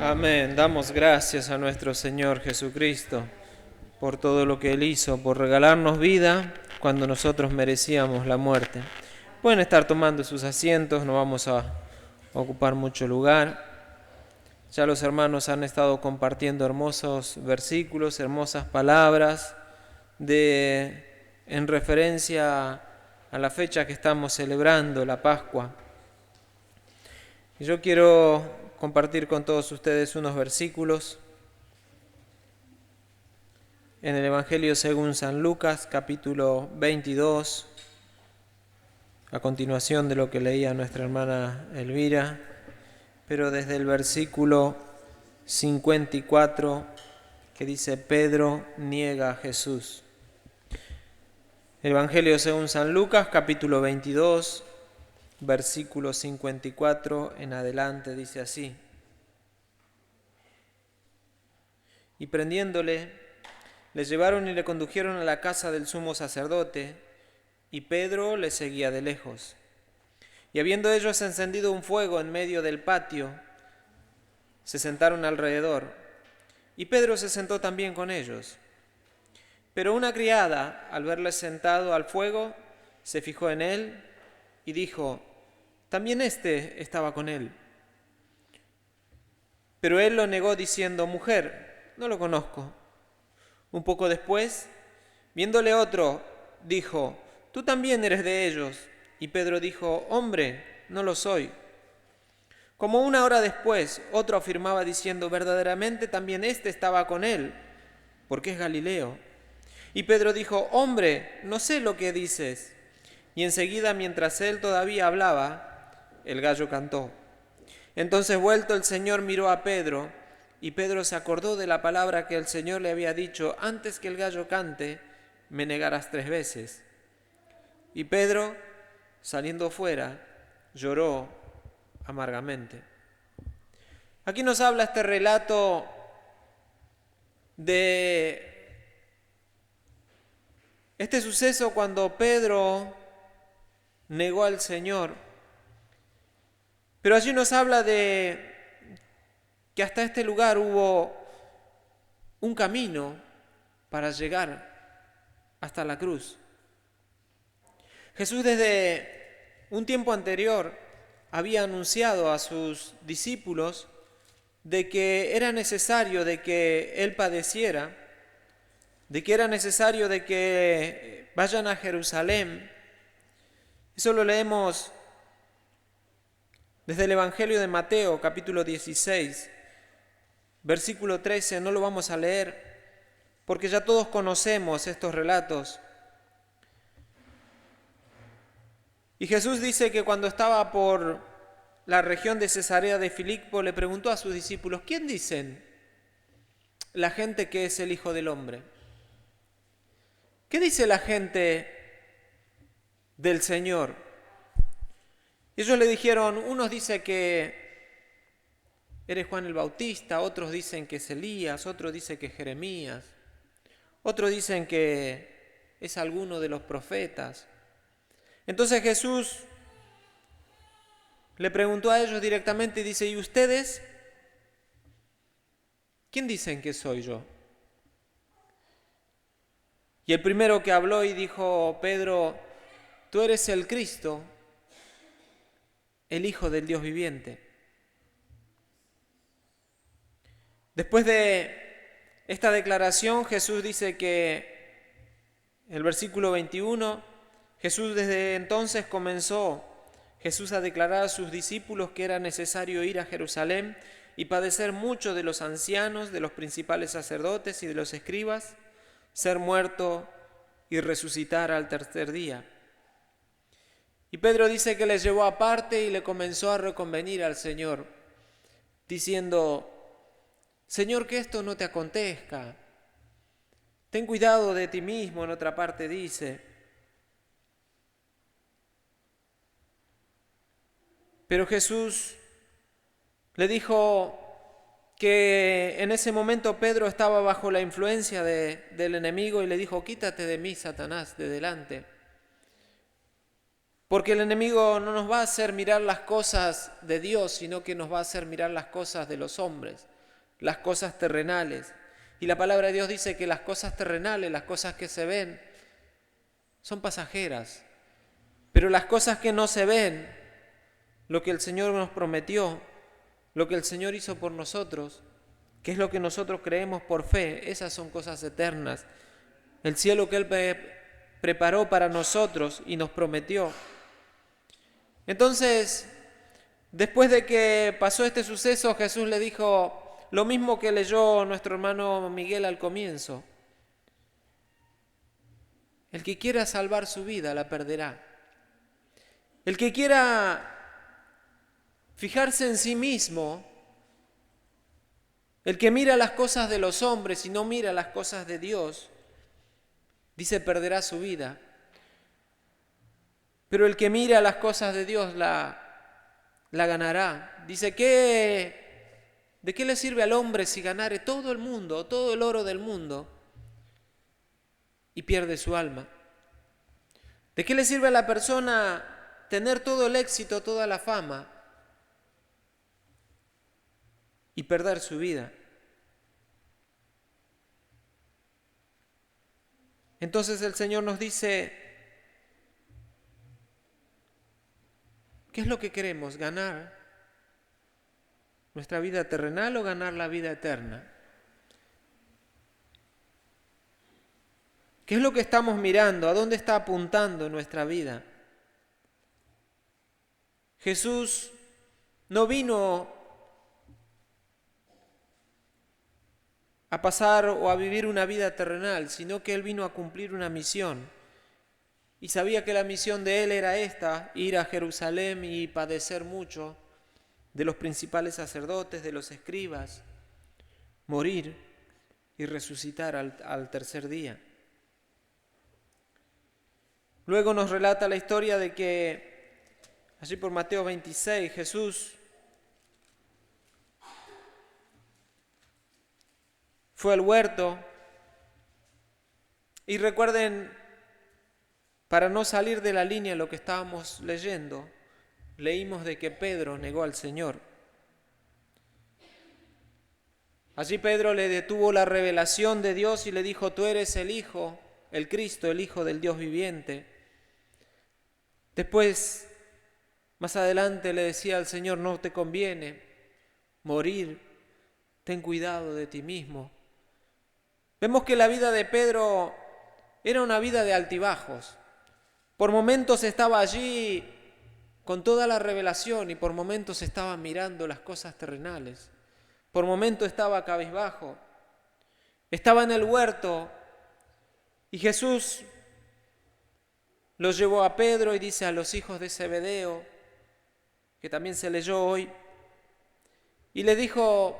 Amén. Damos gracias a nuestro Señor Jesucristo por todo lo que Él hizo, por regalarnos vida cuando nosotros merecíamos la muerte. Pueden estar tomando sus asientos, no vamos a ocupar mucho lugar. Ya los hermanos han estado compartiendo hermosos versículos, hermosas palabras en referencia a la fecha que estamos celebrando, la Pascua. Y yo quiero compartir con todos ustedes unos versículos en el Evangelio según San Lucas, capítulo 22, a continuación de lo que leía nuestra hermana Elvira, pero desde el versículo 54 que dice: Pedro niega a Jesús. Evangelio según San Lucas, capítulo 22, versículo 54 en adelante, dice así: Y prendiéndole, le llevaron y le condujeron a la casa del sumo sacerdote, y Pedro le seguía de lejos. Y habiendo ellos encendido un fuego en medio del patio, se sentaron alrededor, y Pedro se sentó también con ellos. Pero una criada, al verle sentado al fuego, se fijó en él y dijo: también éste estaba con él. Pero él lo negó diciendo: mujer, no lo conozco. Un poco después, viéndole otro, dijo: tú también eres de ellos. Y Pedro dijo: hombre, no lo soy. Como una hora después, otro afirmaba diciendo: verdaderamente también éste estaba con él, porque es Galileo. Y Pedro dijo: hombre, no sé lo que dices. Y enseguida, mientras él todavía hablaba, el gallo cantó. Entonces, vuelto el Señor, miró a Pedro, y Pedro se acordó de la palabra que el Señor le había dicho: antes que el gallo cante, me negarás 3 veces. Y Pedro, saliendo fuera, lloró amargamente. Aquí nos habla este relato de este suceso cuando Pedro negó al Señor. Pero allí nos habla de que hasta este lugar hubo un camino para llegar hasta la cruz. Jesús desde un tiempo anterior había anunciado a sus discípulos de que era necesario de que Él padeciera, de que era necesario de que vayan a Jerusalén. Eso lo leemos desde el Evangelio de Mateo, capítulo 16, versículo 13, no lo vamos a leer porque ya todos conocemos estos relatos. Y Jesús dice que cuando estaba por la región de Cesarea de Filipo, le preguntó a sus discípulos: ¿quién dicen la gente que es el Hijo del Hombre? ¿Qué dice la gente del Señor? Y ellos le dijeron: unos dicen que eres Juan el Bautista, otros dicen que es Elías, otros dicen que es Jeremías, otros dicen que es alguno de los profetas. Entonces Jesús le preguntó a ellos directamente y dice: ¿y ustedes? ¿Quién dicen que soy yo? Y el primero que habló y dijo: Pedro, tú eres el Cristo, el Hijo del Dios viviente. Después de esta declaración, Jesús dice que, en el versículo 21, Jesús desde entonces comenzó a declarar a sus discípulos que era necesario ir a Jerusalén y padecer mucho de los ancianos, de los principales sacerdotes y de los escribas, ser muerto y resucitar al tercer día. Y Pedro dice que les llevó aparte y le comenzó a reconvenir al Señor, diciendo: Señor, que esto no te acontezca. Ten cuidado de ti mismo, en otra parte dice. Pero Jesús le dijo que en ese momento Pedro estaba bajo la influencia del enemigo y le dijo: quítate de mí, Satanás, de delante. Porque el enemigo no nos va a hacer mirar las cosas de Dios, sino que nos va a hacer mirar las cosas de los hombres. las cosas terrenales. Y la palabra de Dios dice que las cosas terrenales, las cosas que se ven, son pasajeras. Pero las cosas que no se ven, lo que el Señor nos prometió, lo que el Señor hizo por nosotros, que es lo que nosotros creemos por fe, esas son cosas eternas. El cielo que Él preparó para nosotros y nos prometió. Entonces, después de que pasó este suceso, Jesús le dijo lo mismo que leyó nuestro hermano Miguel al comienzo. El que quiera salvar su vida la perderá. El que quiera fijarse en sí mismo, el que mira las cosas de los hombres y no mira las cosas de Dios, dice perderá su vida. Pero el que mira las cosas de Dios la ganará. Dice, ¿de qué le sirve al hombre si ganare todo el mundo, todo el oro del mundo y pierde su alma? ¿De qué le sirve a la persona tener todo el éxito, toda la fama y perder su vida? Entonces el Señor nos dice, ¿qué es lo que queremos? ¿Ganar nuestra vida terrenal o ganar la vida eterna? ¿Qué es lo que estamos mirando? ¿A dónde está apuntando nuestra vida? Jesús no vino a pasar o a vivir una vida terrenal, sino que Él vino a cumplir una misión. Y sabía que la misión de Él era esta, ir a Jerusalén y padecer mucho de los principales sacerdotes, de los escribas, morir y resucitar al tercer día. Luego nos relata la historia de que allí por Mateo 26 Jesús fue al huerto y recuerden, para no salir de la línea de lo que estábamos leyendo, leímos de que Pedro negó al Señor. Allí Pedro le detuvo la revelación de Dios y le dijo, tú eres el Hijo, el Cristo, el Hijo del Dios viviente. Después, más adelante le decía al Señor, no te conviene morir, ten cuidado de ti mismo. Vemos que la vida de Pedro era una vida de altibajos. Por momentos estaba allí con toda la revelación y por momentos estaba mirando las cosas terrenales. Por momentos estaba cabizbajo. Estaba en el huerto y Jesús los llevó a Pedro y dice a los hijos de Zebedeo, que también se leyó hoy, y le dijo,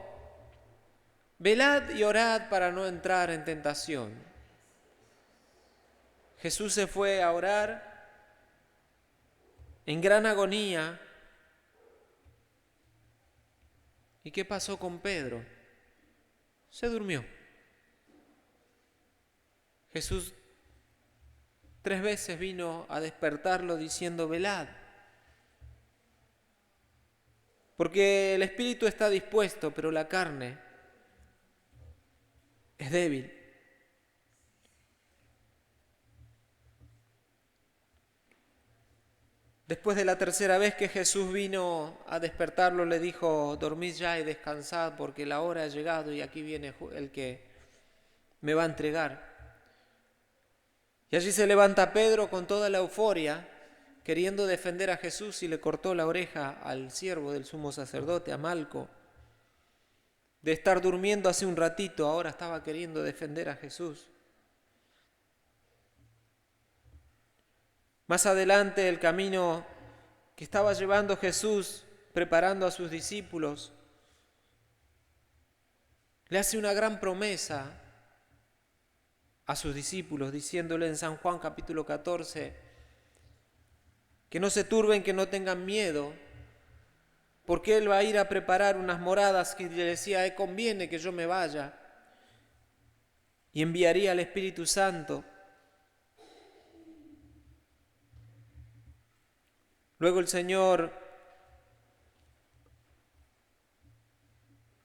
velad y orad para no entrar en tentación. Jesús se fue a orar en gran agonía. ¿Y qué pasó con Pedro? Se durmió. Jesús 3 veces vino a despertarlo diciendo, velad. Porque el espíritu está dispuesto, pero la carne es débil. Después de la tercera vez que Jesús vino a despertarlo, le dijo, dormid ya y descansad porque la hora ha llegado y aquí viene el que me va a entregar. Y allí se levanta Pedro con toda la euforia, queriendo defender a Jesús y le cortó la oreja al siervo del sumo sacerdote, a Malco. De estar durmiendo hace un ratito, ahora estaba queriendo defender a Jesús. Más adelante, el camino que estaba llevando Jesús, preparando a sus discípulos, le hace una gran promesa a sus discípulos, diciéndole en San Juan capítulo 14, que no se turben, que no tengan miedo, porque Él va a ir a preparar unas moradas que le decía, conviene que yo me vaya, y enviaría al Espíritu Santo. Luego el Señor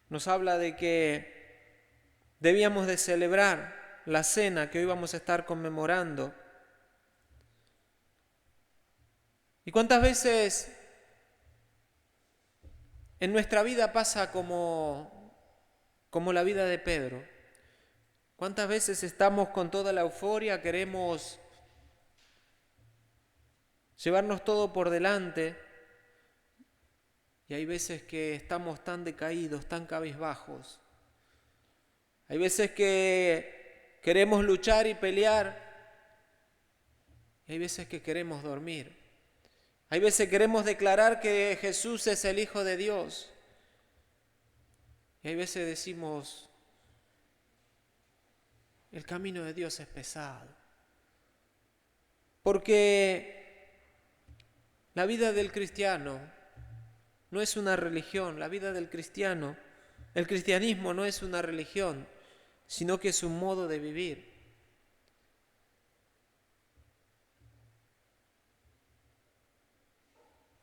nos habla de que debíamos de celebrar la cena que hoy vamos a estar conmemorando. ¿Y cuántas veces en nuestra vida pasa como la vida de Pedro? ¿Cuántas veces estamos con toda la euforia, queremos llevarnos todo por delante? Y hay veces que estamos tan decaídos, tan cabizbajos. Hay veces que queremos luchar y pelear. Y hay veces que queremos dormir. Hay veces que queremos declarar que Jesús es el Hijo de Dios. Y hay veces decimos, el camino de Dios es pesado. Porque la vida del cristiano no es una religión. La vida del cristiano, el cristianismo no es una religión, sino que es un modo de vivir.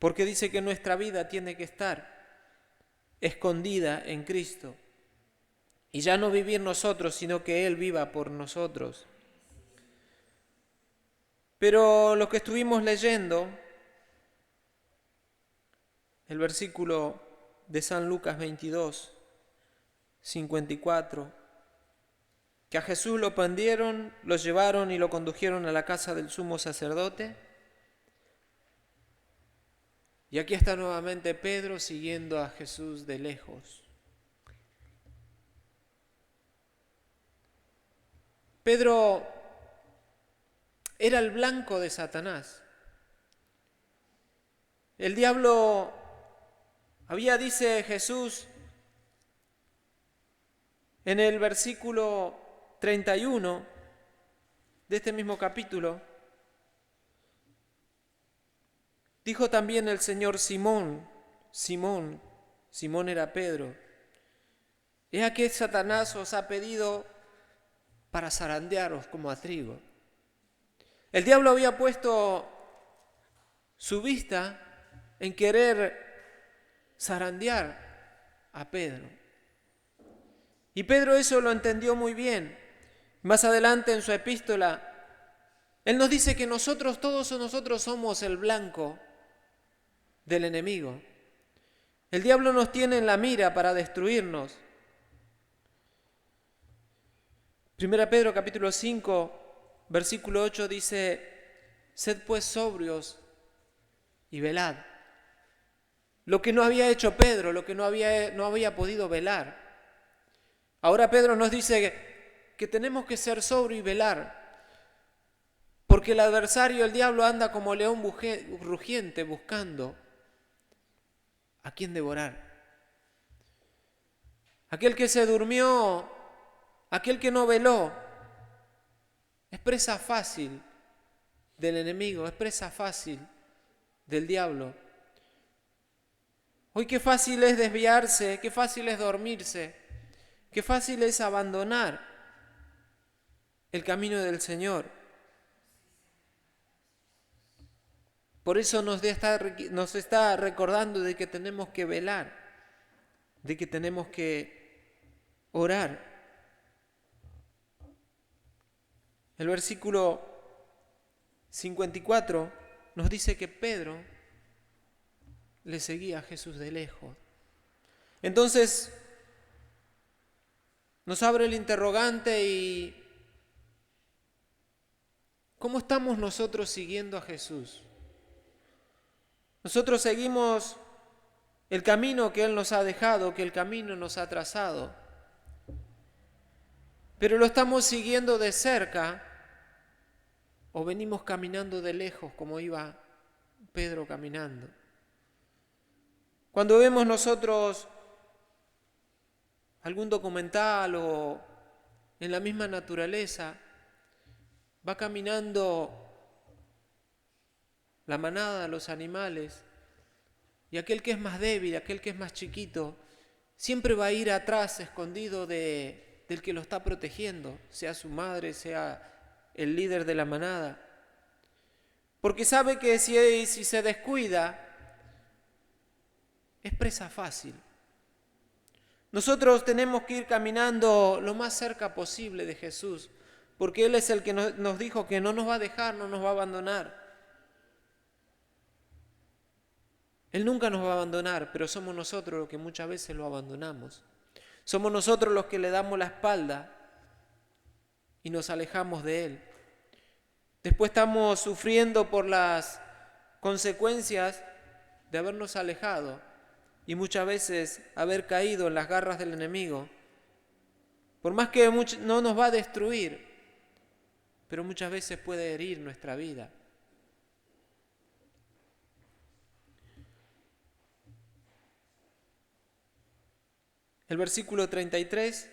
Porque dice que nuestra vida tiene que estar escondida en Cristo. Y ya no vivir nosotros, sino que Él viva por nosotros. Pero lo que estuvimos leyendo, el versículo de San Lucas 22, 54, que a Jesús lo prendieron, lo llevaron y lo condujeron a la casa del sumo sacerdote. Y aquí está nuevamente Pedro siguiendo a Jesús de lejos. Pedro era el blanco de Satanás. El diablo dice Jesús en el versículo 31 de este mismo capítulo, dijo también el Señor: Simón, Simón, Simón era Pedro, he aquí Satanás os ha pedido para zarandearos como a trigo. El diablo había puesto su vista en querer zarandear a Pedro. Y Pedro eso lo entendió muy bien. Más adelante en su epístola, él nos dice que todos nosotros somos el blanco del enemigo. El diablo nos tiene en la mira para destruirnos. 1 Pedro capítulo 5, versículo 8 dice: sed pues sobrios y velad. Lo que no había hecho Pedro, lo que no había podido velar. Ahora Pedro nos dice que tenemos que ser sobrios y velar, porque el adversario, el diablo, anda como león rugiente buscando a quien devorar. Aquel que se durmió, aquel que no veló, es presa fácil del enemigo, es presa fácil del diablo. Hoy qué fácil es desviarse, qué fácil es dormirse, qué fácil es abandonar el camino del Señor. Por eso nos está recordando de que tenemos que velar, de que tenemos que orar. El versículo 54 nos dice que Pedro le seguía a Jesús de lejos. Entonces nos abre el interrogante: y ¿cómo estamos nosotros siguiendo a Jesús? Nosotros seguimos el camino que Él nos ha dejado, que el camino nos ha trazado, pero lo estamos siguiendo de cerca, o venimos caminando de lejos como iba Pedro caminando. Cuando vemos nosotros algún documental o en la misma naturaleza, va caminando la manada, los animales, y aquel que es más débil, aquel que es más chiquito, siempre va a ir atrás, escondido del que lo está protegiendo, sea su madre, sea el líder de la manada, porque sabe que si se descuida, es presa fácil. Nosotros tenemos que ir caminando lo más cerca posible de Jesús, porque Él es el que nos dijo que no nos va a dejar, no nos va a abandonar. Él nunca nos va a abandonar, pero somos nosotros los que muchas veces lo abandonamos. Somos nosotros los que le damos la espalda y nos alejamos de Él. Después estamos sufriendo por las consecuencias de habernos alejado y muchas veces haber caído en las garras del enemigo. Por más que no nos va a destruir, pero muchas veces puede herir nuestra vida. El versículo 33,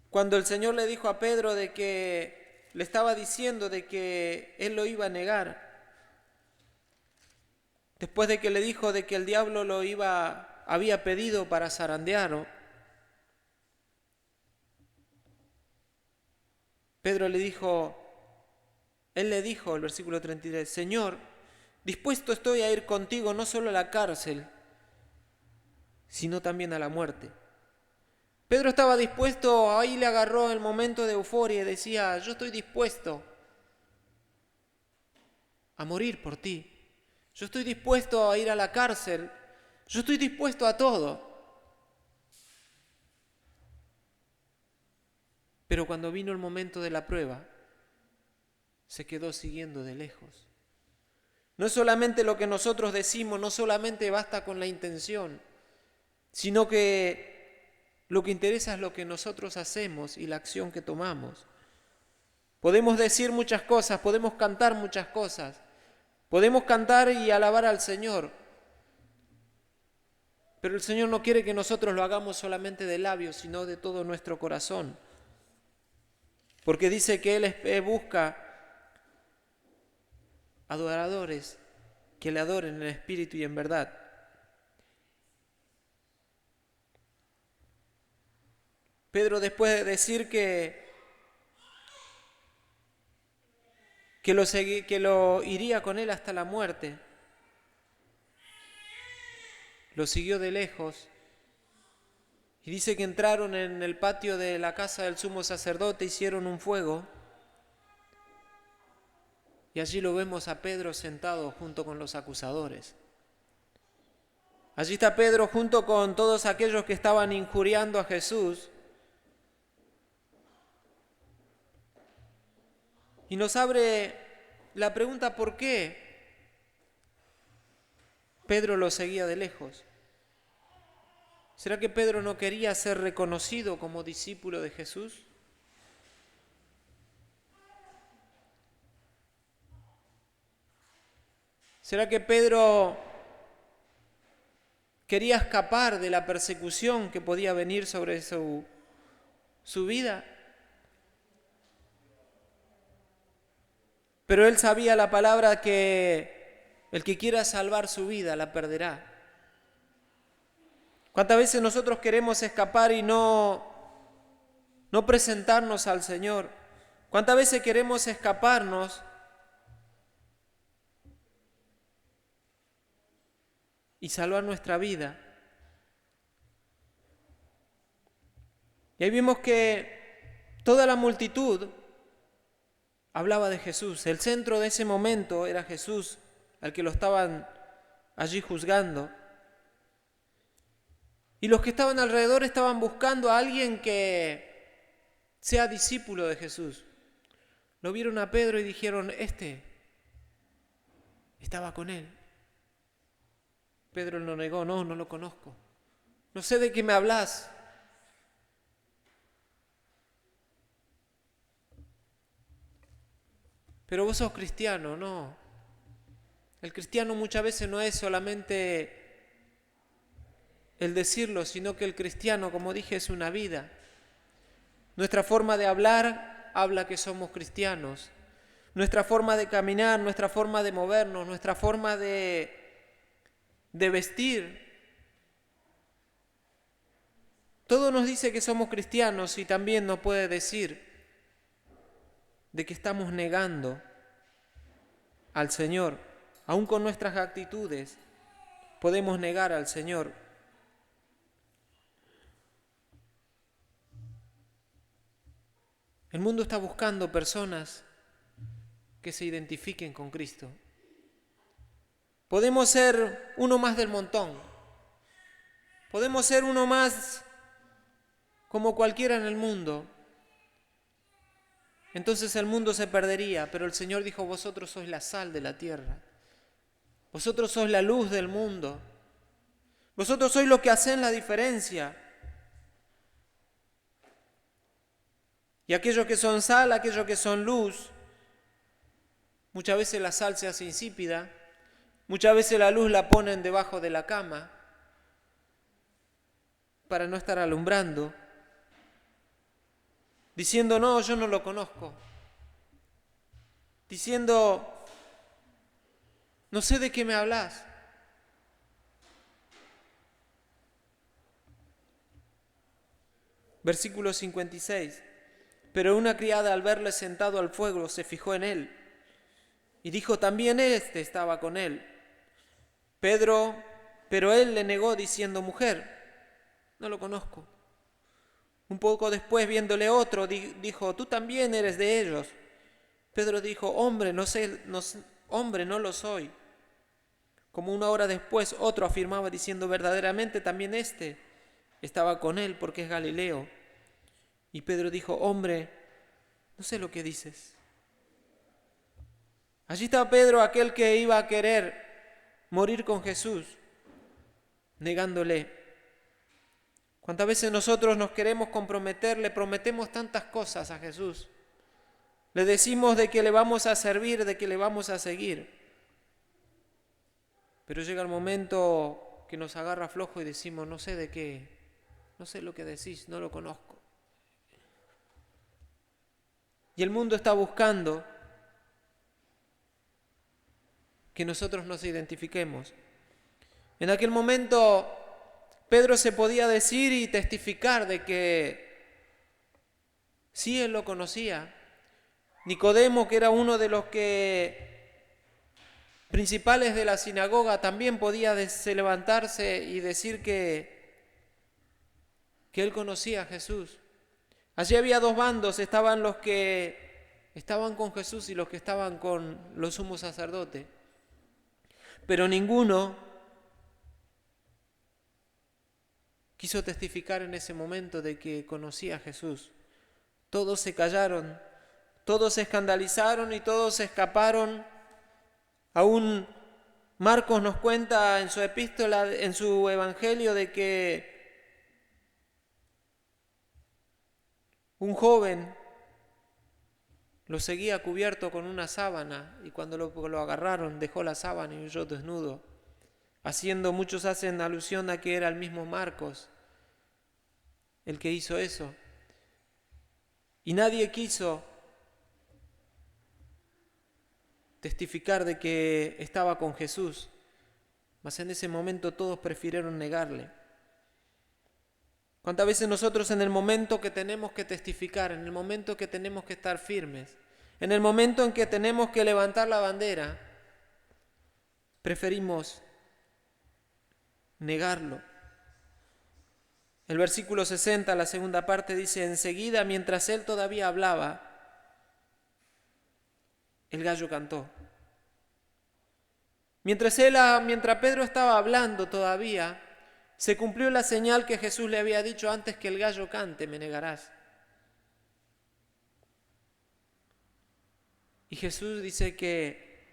cuando el Señor le dijo a Pedro de que le estaba diciendo de que él lo iba a negar, después de que le dijo de que el diablo había pedido para zarandearlo, él le dijo, el versículo 33, Señor, dispuesto estoy a ir contigo no solo a la cárcel, sino también a la muerte. Pedro estaba dispuesto, ahí le agarró el momento de euforia y decía, yo estoy dispuesto a morir por ti. Yo estoy dispuesto a ir a la cárcel. Yo estoy dispuesto a todo. Pero cuando vino el momento de la prueba, se quedó siguiendo de lejos. No es solamente lo que nosotros decimos, no solamente basta con la intención, sino que lo que interesa es lo que nosotros hacemos y la acción que tomamos. Podemos decir muchas cosas, podemos cantar muchas cosas, podemos cantar y alabar al Señor, pero el Señor no quiere que nosotros lo hagamos solamente de labios, sino de todo nuestro corazón, porque dice que Él busca adoradores que le adoren en espíritu y en verdad. Pedro, después de decir que lo iría con él hasta la muerte, lo siguió de lejos y dice que entraron en el patio de la casa del sumo sacerdote, hicieron un fuego y allí lo vemos a Pedro sentado junto con los acusadores. Allí está Pedro junto con todos aquellos que estaban injuriando a Jesús. Y nos abre la pregunta ¿por qué Pedro lo seguía de lejos? ¿Será que Pedro no quería ser reconocido como discípulo de Jesús? ¿Será que Pedro quería escapar de la persecución que podía venir sobre su vida? Pero él sabía la palabra que el que quiera salvar su vida la perderá. ¿Cuántas veces nosotros queremos escapar y no presentarnos al Señor? ¿Cuántas veces queremos escaparnos y salvar nuestra vida? Y ahí vimos que toda la multitud hablaba de Jesús. El centro de ese momento era Jesús, al que lo estaban allí juzgando. Y los que estaban alrededor estaban buscando a alguien que sea discípulo de Jesús. Lo vieron a Pedro y dijeron, este estaba con él. Pedro lo negó, no lo conozco. No sé de qué me hablas. Pero vos sos cristiano, no. El cristiano muchas veces no es solamente el decirlo, sino que el cristiano, como dije, es una vida. Nuestra forma de hablar habla que somos cristianos. Nuestra forma de caminar, nuestra forma de movernos, nuestra forma de vestir, todo nos dice que somos cristianos y también nos puede decir de que estamos negando al Señor. Aún con nuestras actitudes podemos negar al Señor. El mundo está buscando personas que se identifiquen con Cristo. Podemos ser uno más del montón. Podemos ser uno más como cualquiera en el mundo. Entonces el mundo se perdería, pero el Señor dijo, vosotros sois la sal de la tierra. Vosotros sois la luz del mundo. Vosotros sois los que hacen la diferencia. Y aquellos que son sal, aquellos que son luz, muchas veces la sal se hace insípida, muchas veces la luz la ponen debajo de la cama para no estar alumbrando, diciendo, no, yo no lo conozco, diciendo, no sé de qué me hablas. Versículo 56. Pero una criada al verle sentado al fuego se fijó en él y dijo, también éste estaba con él. Pero él le negó diciendo, mujer, no lo conozco. Un poco después, viéndole otro, dijo, tú también eres de ellos. Pedro dijo, hombre, hombre, no lo soy. Como una hora después, otro afirmaba diciendo, verdaderamente también éste estaba con él porque es Galileo. Y Pedro dijo, hombre, no sé lo que dices. Allí está Pedro, aquel que iba a querer morir con Jesús, negándole. ¿Cuántas veces nosotros nos queremos comprometer, le prometemos tantas cosas a Jesús? Le decimos de que le vamos a servir, de que le vamos a seguir. Pero llega el momento que nos agarra flojo y decimos, no sé de qué, no sé lo que decís, no lo conozco. Y el mundo está buscando que nosotros nos identifiquemos. En aquel momento Pedro se podía decir y testificar de que sí, él lo conocía. Nicodemo, que era uno de los principales de la sinagoga, también podía levantarse y decir que él conocía a Jesús. Allí había dos bandos, estaban los que estaban con Jesús y los que estaban con los sumos sacerdotes. Pero ninguno quiso testificar en ese momento de que conocía a Jesús. Todos se callaron, todos se escandalizaron y todos se escaparon. Aún Marcos nos cuenta en su epístola, en su evangelio, de que un joven lo seguía cubierto con una sábana y cuando lo agarraron dejó la sábana y huyó desnudo. Muchos hacen alusión a que era el mismo Marcos el que hizo eso. Y nadie quiso testificar de que estaba con Jesús, mas en ese momento todos prefirieron negarle. ¿Cuántas veces nosotros en el momento que tenemos que testificar, en el momento que tenemos que estar firmes, en el momento en que tenemos que levantar la bandera, preferimos negarlo? El versículo 60, la segunda parte, dice, enseguida, mientras él todavía hablaba, el gallo cantó. Mientras Pedro estaba hablando todavía, se cumplió la señal que Jesús le había dicho antes que el gallo cante, me negarás. Y Jesús dice que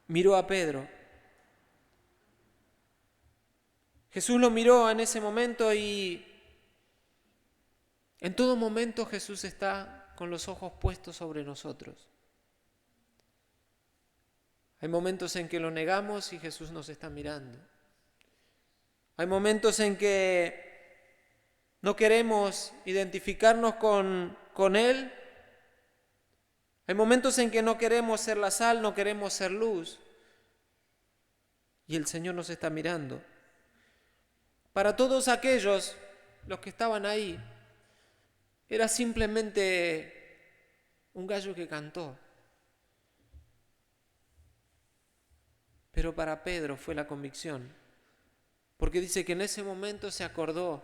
miró a Pedro. Jesús lo miró en ese momento y en todo momento Jesús está con los ojos puestos sobre nosotros. Hay momentos en que lo negamos y Jesús nos está mirando. Hay momentos en que no queremos identificarnos con Él. Hay momentos en que no queremos ser la sal, no queremos ser luz. Y el Señor nos está mirando. Para todos aquellos, los que estaban ahí, era simplemente un gallo que cantó. Pero para Pedro fue la convicción. Porque dice que en ese momento se acordó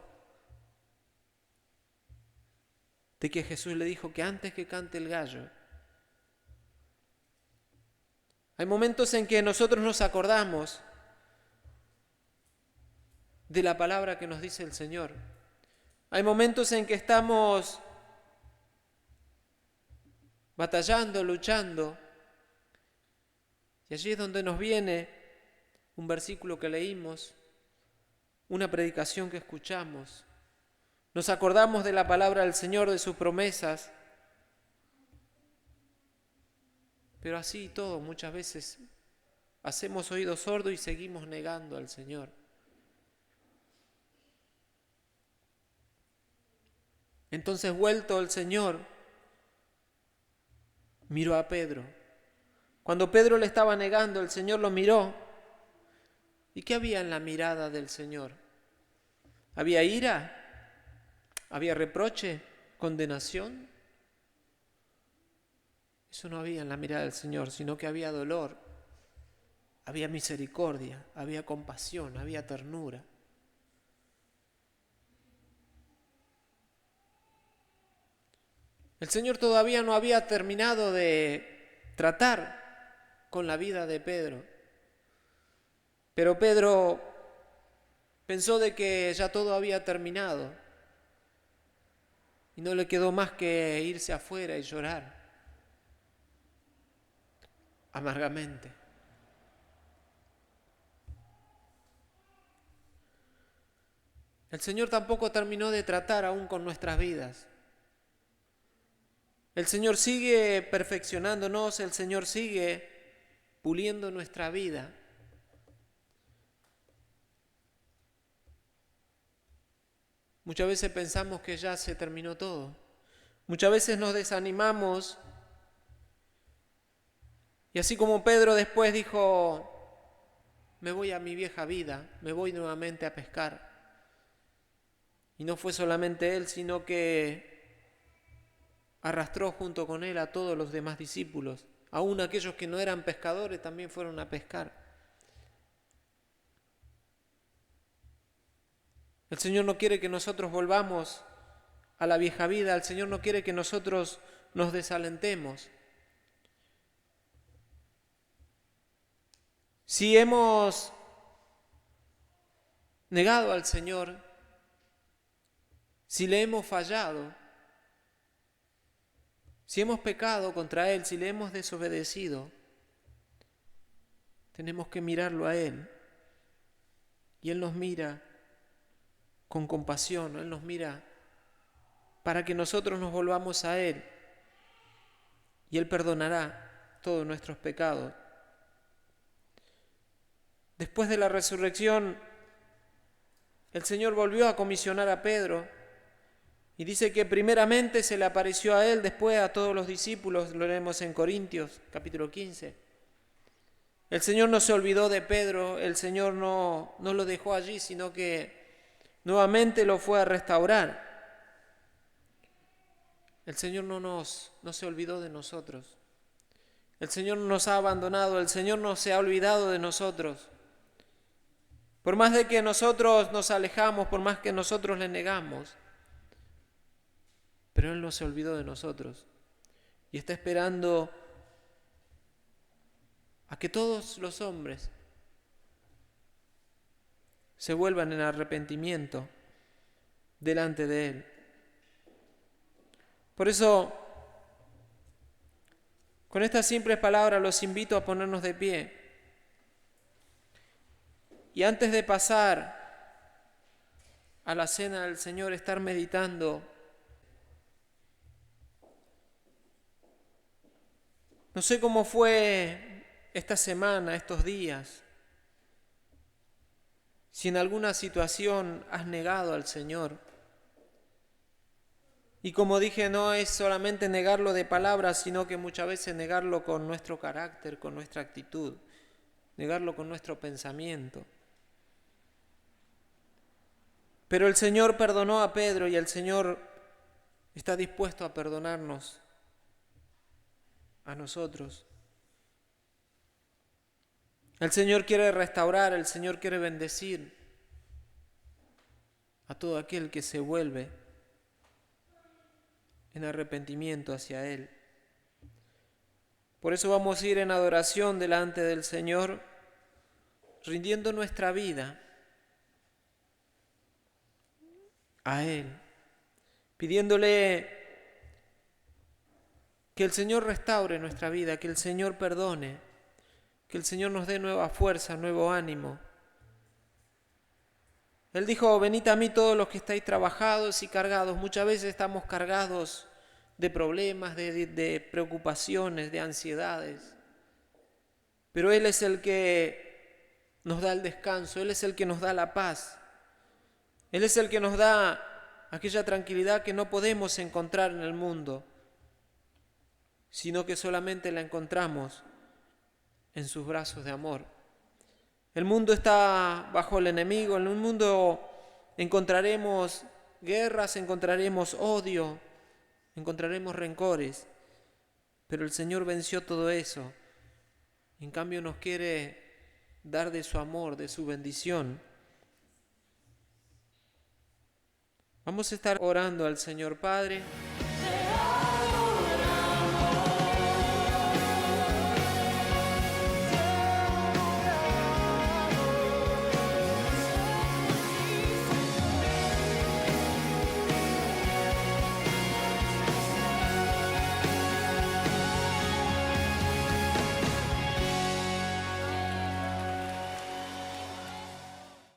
de que Jesús le dijo que antes que cante el gallo. Hay momentos en que nosotros nos acordamos de la palabra que nos dice el Señor. Hay momentos en que estamos batallando, luchando, y allí es donde nos viene un versículo que leímos, una predicación que escuchamos. Nos acordamos de la palabra del Señor, de sus promesas, pero así y todo muchas veces hacemos oído sordo y seguimos negando al Señor. Entonces, vuelto el Señor, miró a Pedro. Cuando Pedro le estaba negando, el Señor lo miró. ¿Y qué había en la mirada del Señor? ¿Había ira? ¿Había reproche? ¿Condenación? Eso no había en la mirada del Señor, sino que había dolor, había misericordia, había compasión, había ternura. El Señor todavía no había terminado de tratar con la vida de Pedro, pero Pedro pensó de que ya todo había terminado y no le quedó más que irse afuera y llorar amargamente. El Señor tampoco terminó de tratar aún con nuestras vidas. El Señor sigue perfeccionándonos, el Señor sigue puliendo nuestra vida. Muchas veces pensamos que ya se terminó todo. Muchas veces nos desanimamos. Y así como Pedro después dijo, me voy a mi vieja vida, me voy nuevamente a pescar. Y no fue solamente él, sino que arrastró junto con él a todos los demás discípulos. Aún aquellos que no eran pescadores también fueron a pescar. El Señor no quiere que nosotros volvamos a la vieja vida. El Señor no quiere que nosotros nos desalentemos. Si hemos negado al Señor, si le hemos fallado, si hemos pecado contra Él, si le hemos desobedecido, tenemos que mirarlo a Él. Y Él nos mira con compasión, Él nos mira para que nosotros nos volvamos a Él. Y Él perdonará todos nuestros pecados. Después de la resurrección, el Señor volvió a comisionar a Pedro y dice que primeramente se le apareció a él, después a todos los discípulos, lo leemos en Corintios, capítulo 15. El Señor no se olvidó de Pedro, el Señor no lo dejó allí, sino que nuevamente lo fue a restaurar. El Señor no se olvidó de nosotros. El Señor no nos ha abandonado, el Señor no se ha olvidado de nosotros. Por más de que nosotros nos alejamos, por más que nosotros le negamos, pero Él no se olvidó de nosotros y está esperando a que todos los hombres se vuelvan en arrepentimiento delante de Él. Por eso, con estas simples palabras los invito a ponernos de pie. Y antes de pasar a la cena del Señor, estar meditando. No sé cómo fue esta semana, estos días. Si en alguna situación has negado al Señor. Y como dije, no es solamente negarlo de palabras, sino que muchas veces negarlo con nuestro carácter, con nuestra actitud, negarlo con nuestro pensamiento. Pero el Señor perdonó a Pedro y el Señor está dispuesto a perdonarnos a nosotros. El Señor quiere restaurar, el Señor quiere bendecir a todo aquel que se vuelve en arrepentimiento hacia Él. Por eso vamos a ir en adoración delante del Señor, rindiendo nuestra vida a Él, pidiéndole que el Señor restaure nuestra vida, que el Señor perdone, que el Señor nos dé nueva fuerza, nuevo ánimo. Él dijo, venid a mí todos los que estáis trabajados y cargados. Muchas veces estamos cargados de problemas, de preocupaciones, de ansiedades. Pero Él es el que nos da el descanso, Él es el que nos da la paz. Él es el que nos da aquella tranquilidad que no podemos encontrar en el mundo, sino que solamente la encontramos en sus brazos de amor. El mundo está bajo el enemigo, en el mundo encontraremos guerras, encontraremos odio, encontraremos rencores, pero el Señor venció todo eso. En cambio nos quiere dar de su amor, de su bendición. Vamos a estar orando al Señor Padre.